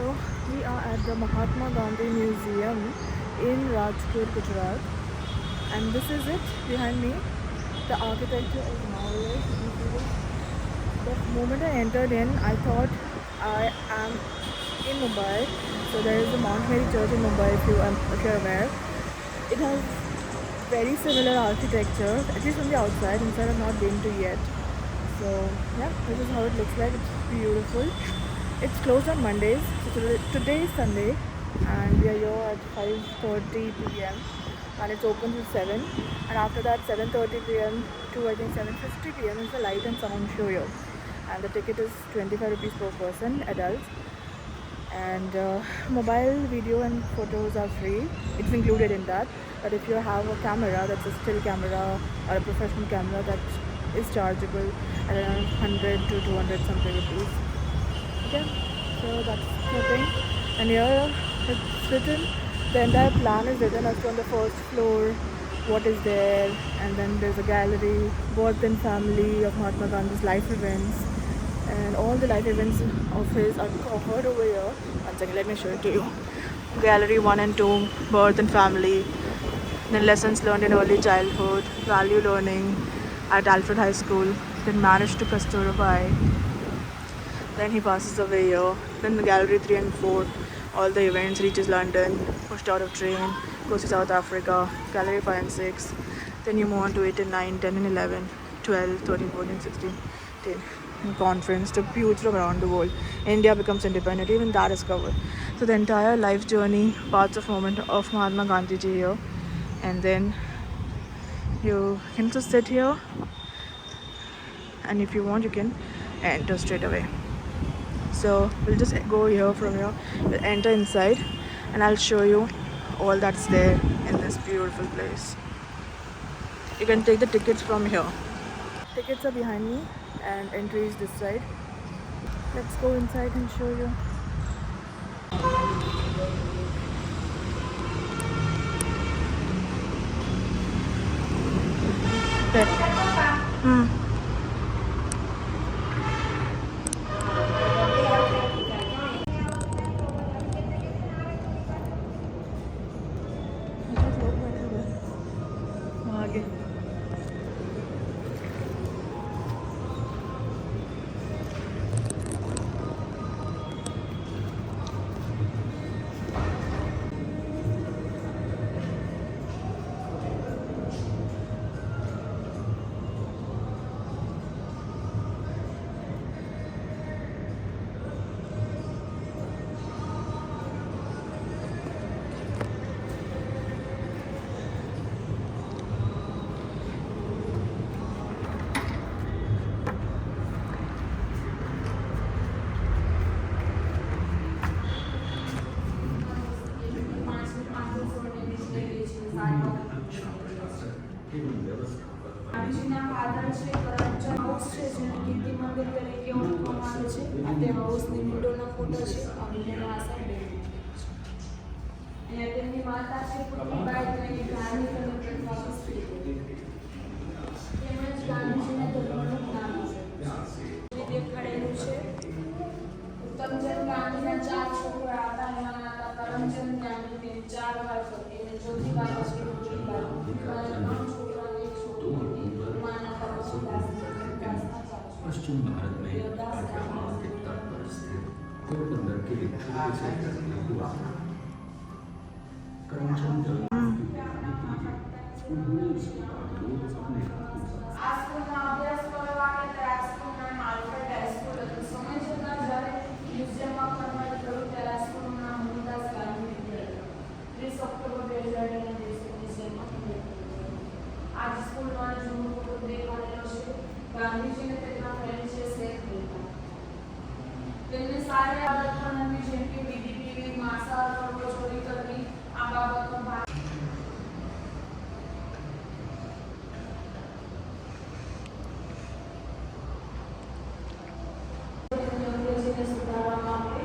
So we are at the Mahatma Gandhi Museum in Rajkot, Gujarat, and this is it behind me. The architecture is marvelous. You can see this. The moment I entered in, I thought I am in Mumbai. So there is the Mount Mary Church in Mumbai, if you're aware. It has very similar architecture, at least from the outside. Inside I've not been to yet. So yeah, this is how it looks like. It's beautiful. It's closed on Mondays. So today is Sunday, and we are here at 5:30 p.m. and it's open till 7. And after that, 7:30 p.m. to I think 7:50 p.m. is the light and sound show here. And the ticket is 25 rupees per person, adults. And mobile video and photos are free. It's included in that. But if you have a camera, that's a still camera or a professional camera, that is chargeable at around 100 to 200 something rupees. Okay, so that's the thing. And here it's written, the entire plan is written as on the first floor, what is there, and then there's a gallery, birth and family of Mahatma Gandhi's life events, and all the life events of his are covered over here. One second, let me show it to you. Gallery 1 and 2, birth and family, then lessons learned in early childhood, value learning at Alfred High School, then marriage to Kasturabai, then he passes away here, then the gallery 3 and 4, all the events, reaches London, pushed out of train, goes to South Africa, gallery 5 and 6, then you move on to 8 and 9, 10 and 11, 12, 13, 14, 16, 10. Conference to youth from around the world. India becomes independent, even that is covered. So the entire life journey, parts of moment of Mahatma Gandhi ji here, and then you can just sit here, and if you want you can enter straight away. So we'll just go here from here, we'll enter inside, and I'll show you all that's there in this beautiful place. You can take the tickets from here. Tickets are behind me and entry is this side. Let's go inside and show you. आगे ગાંધીજીના father છે Karamchand house છે જેને કીર્તિ મંદિર તરીકે ઓળખવામાં આવે છે. આ તે હાઉસની વિન્ડોના ફોટો છે. આ વિન્ડોનો આ સાઈડ અહીંયા તેમની માતા છે પુત્રીબાઈ તરીકે ધાર્મિક અને પ્રતિષ્ઠિત સ્ત્રી તેમજ ગાંધીજીના ધર્મનું જ્ઞાન છે દેખાડેલું છે. ઉત્તમચંદ ગાંધીના 4 છોકરા હતા. એમાંના હતા કરમચંદ ગાંધી, તેની 4 વાઇફ હતી અને ચોથી વાઇફ છે પુત્રીબાઈ. 3 છોકરા અને 1 છોકરી હતી. पश्चिम भारत में पाठ्यक्रम के तट पर स्थित पोरबंदर के एक छोटे से घर में हुआ था. करमचंद उन्होंने उसके बाद रोज अपने आज स्कूल में जो फोटो देखाड़ेलो છે ગાંધીજીને તેના ફ્રેન્ડ છે શેખ દેતા તેમને સારે આદતોની જેમ કે બીડીપી માસા ફોટો ચોરી કરવી આ બાબતનો ભાગ અંગ્રેજીને સુધારવા માટે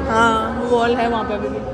हाँ वॉल है वहाँ पे अभी भी।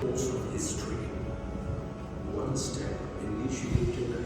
Of history, one step initiated.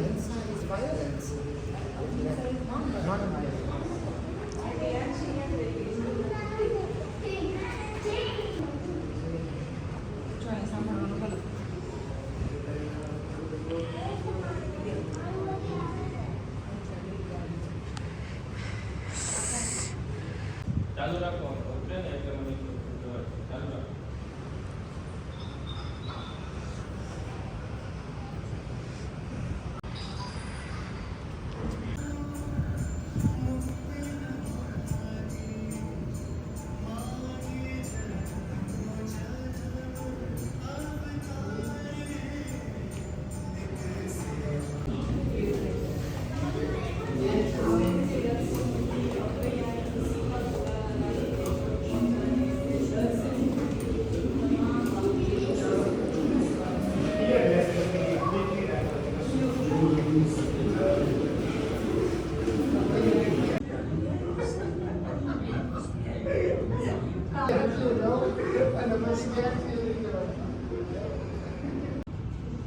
inside is violence. Non-violence. ચાલુ રાખો ઉતરે ને એટલે મને ચાલુ રાખો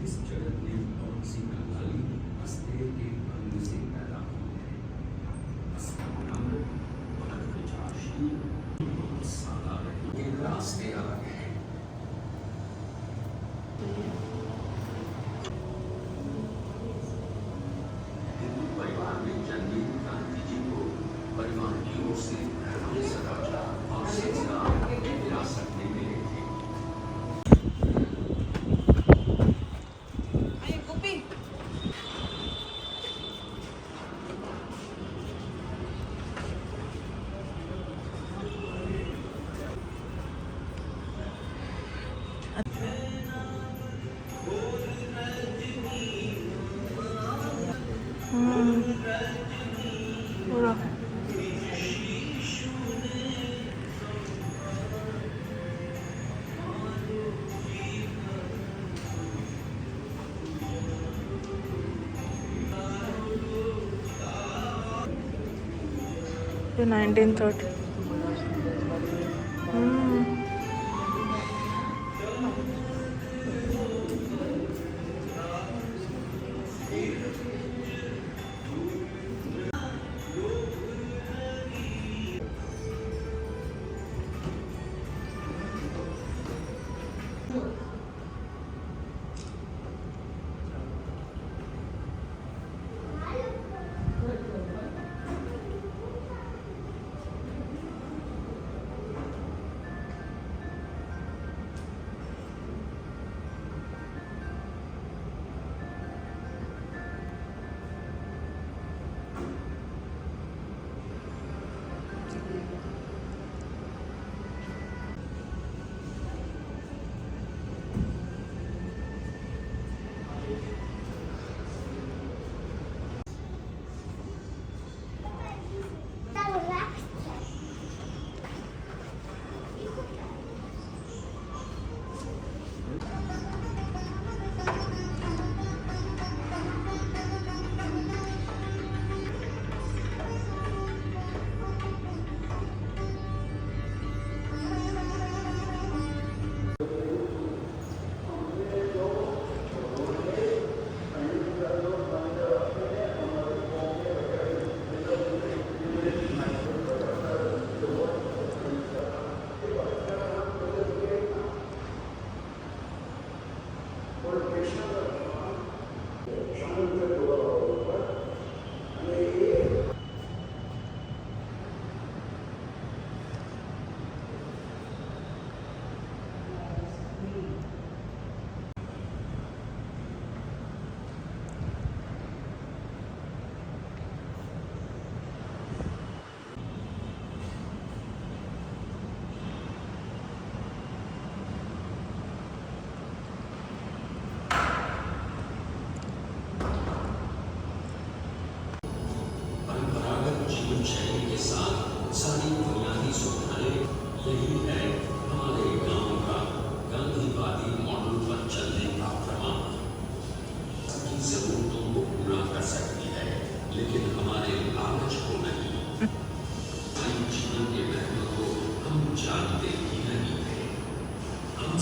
इस जगत में कौन सी प्रणाली हस्ते के अंग से पैदा हुई है? अस्पताल, पदार्थशास्त्री, साधारण के रास्ते अलग हैं। हिंदू परिवार में जन्मे गांधी जी को परिवार की ओर से धर्म, सदाचार और संस्कार विरासत में मिले थे। पूरा ये 1930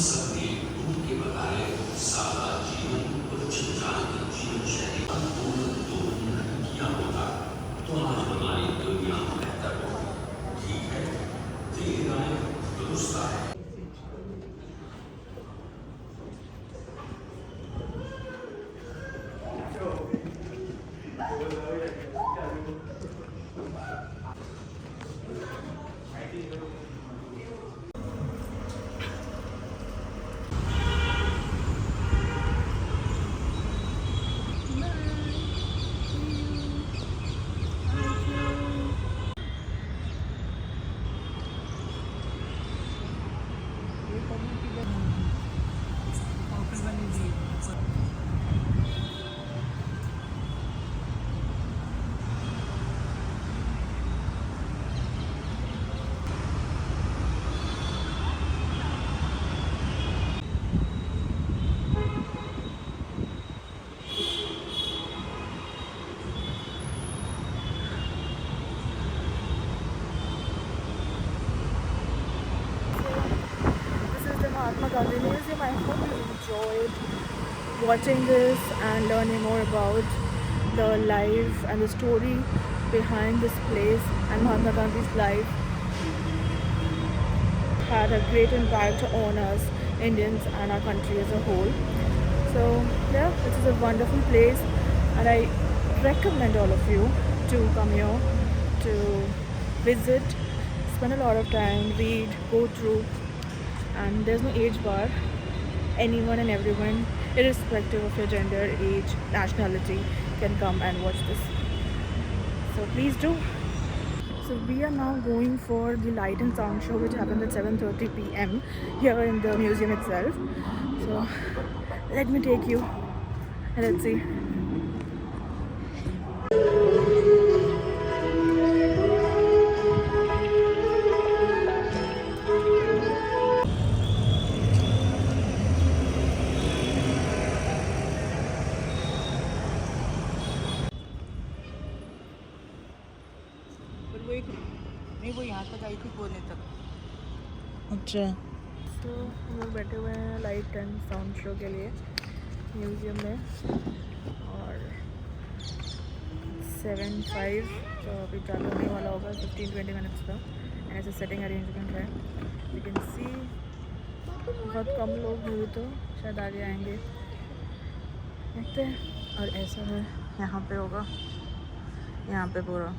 सबने उनके बताए सादा जीवन और जीवन शैली Mahatma Gandhi Museum. I hope you enjoyed watching this and learning more about the life and the story behind this place. And Mahatma Gandhi's life had a great impact on us Indians and our country as a whole. So yeah, this is a wonderful place, and I recommend all of you to come here to visit, spend a lot of time, read, go through, and there's no age bar. Anyone and everyone, irrespective of your gender, age, nationality, can come and watch this. So please do. So we are now going for the light and sound show, which happens at 7:30 p.m. here in the museum itself. So let me take you and let's see. नहीं वो यहाँ तक आई थी कोने तक। अच्छा, तो हम लोग बैठे हुए हैं लाइट एंड साउंड शो के लिए म्यूज़ियम में, और 7:05 तो अभी चालू होने वाला होगा 15-20 मिनट्स का। ऐसे सेटिंग अरेंजमेंट है, यू कैन सी। बहुत कम लोग हुए तो शायद आगे आएंगे, देखते हैं। और ऐसा है, यहाँ पे होगा, यहाँ पे पूरा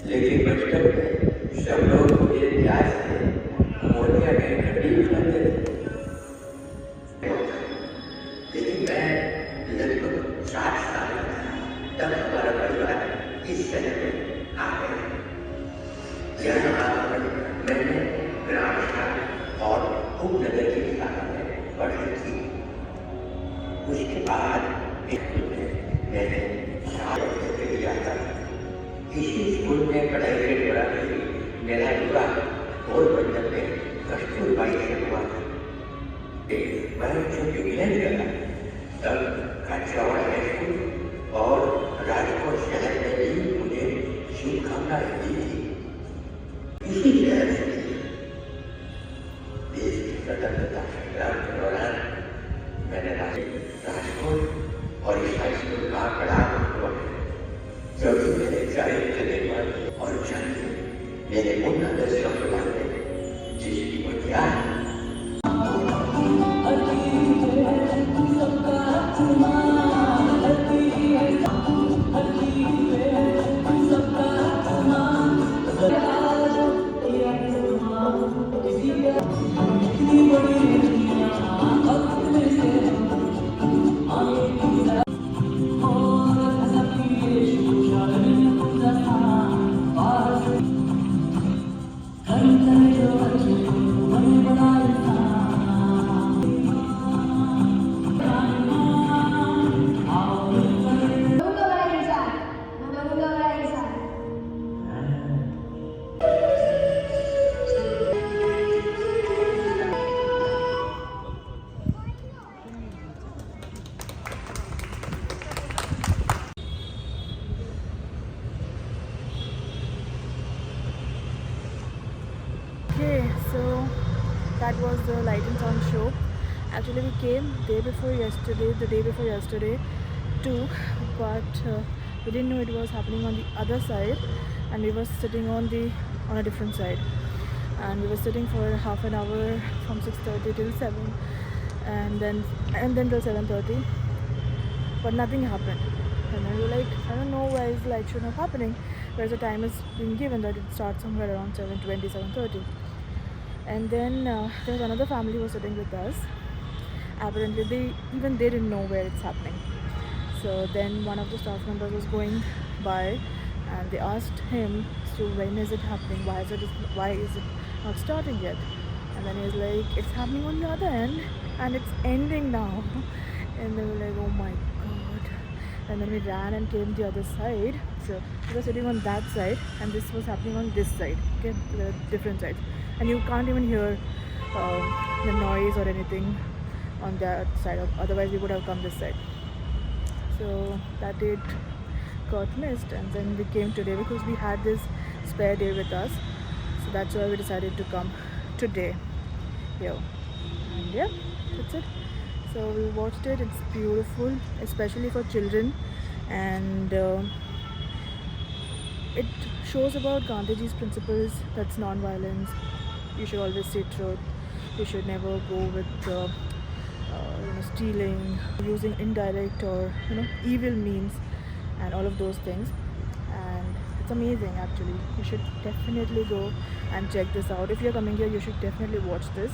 लेकिन बचपन में सब लोग मेरे प्यार से मोतिया में कटी बनाते थे। लेकिन मैं लगभग 60 साल का था तब हमारा परिवार इस शहर में आ गया। यहाँ आकर मैंने ग्राम शाखा और उपनगर की शाखा में पढ़ाई की। उसके बाद मैंने इसी स्कूल में पढ़ाई के दौरान मेरा विवाह पोरबंदर में कस्तूरबाई से हुआ था। मैं जब इंग्लैंड गया तब काठियावाड़ हाई स्कूल और राजकोट शहर में भी मुझे शुभकामनाएं दी थी। इसी शहर से देश की स्वतंत्रता संग्राम के दौरान मैंने राजकोट और इस हाई स्कूल का पढ़ा हुआ है। सभी मेरे प्यारे खिलेवर और जाने मेरे उन आदर्शों के बारे में जिसकी बुनियाद Okay, so that was the light and sound show. Actually, we came the day before yesterday too, but we didn't know it was happening on the other side, and we were sitting on a different side, and we were sitting for half an hour from 6:30 till 7, and then till 7:30, but nothing happened. And then we were like, I don't know why is the light show not happening, whereas the time is being given that it starts somewhere around 7:20, 7:30. And then there was another family who was sitting with us. Apparently they didn't know where it's happening. So then one of the staff members was going by, and they asked him, so when is it happening, why is it not starting yet? And then he's like, it's happening on the other end and it's ending now. And they were like, oh my god. and then we ran and came the other side. So we were sitting on that side, and this was happening on this side. Okay, the different sides, and you can't even hear the noise or anything on that side. Otherwise, we would have come this side. So that date got missed, and then we came today because we had this spare day with us. So that's why we decided to come today here. And yeah, that's it. So we watched it. It's beautiful, especially for children, and it shows about Gandhiji's principles. That's non-violence. You should always say truth. You should never go with stealing, using indirect or evil means, and all of those things. And it's amazing actually. You should definitely go and check this out. If you're coming here, you should definitely watch this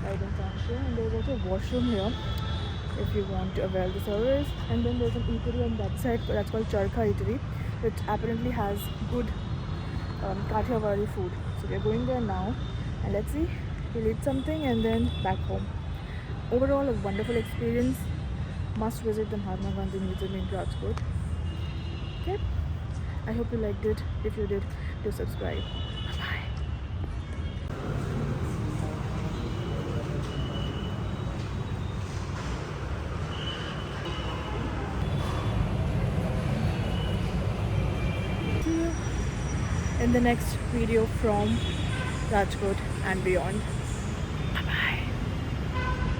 right in Tangshan. And there's also a washroom here if you want to avail the service. And then there's an eatery on that side that's called Charkha Eatery, which apparently has good Kathiawadi food. So we're going there now, and let's see, we'll eat something and then back home. Overall, a wonderful experience. Must visit the Mahatma Gandhi Museum in Rajkot. Okay, I hope you liked it. If you did, do subscribe. Bye. See you in the next video from Rajkot and beyond.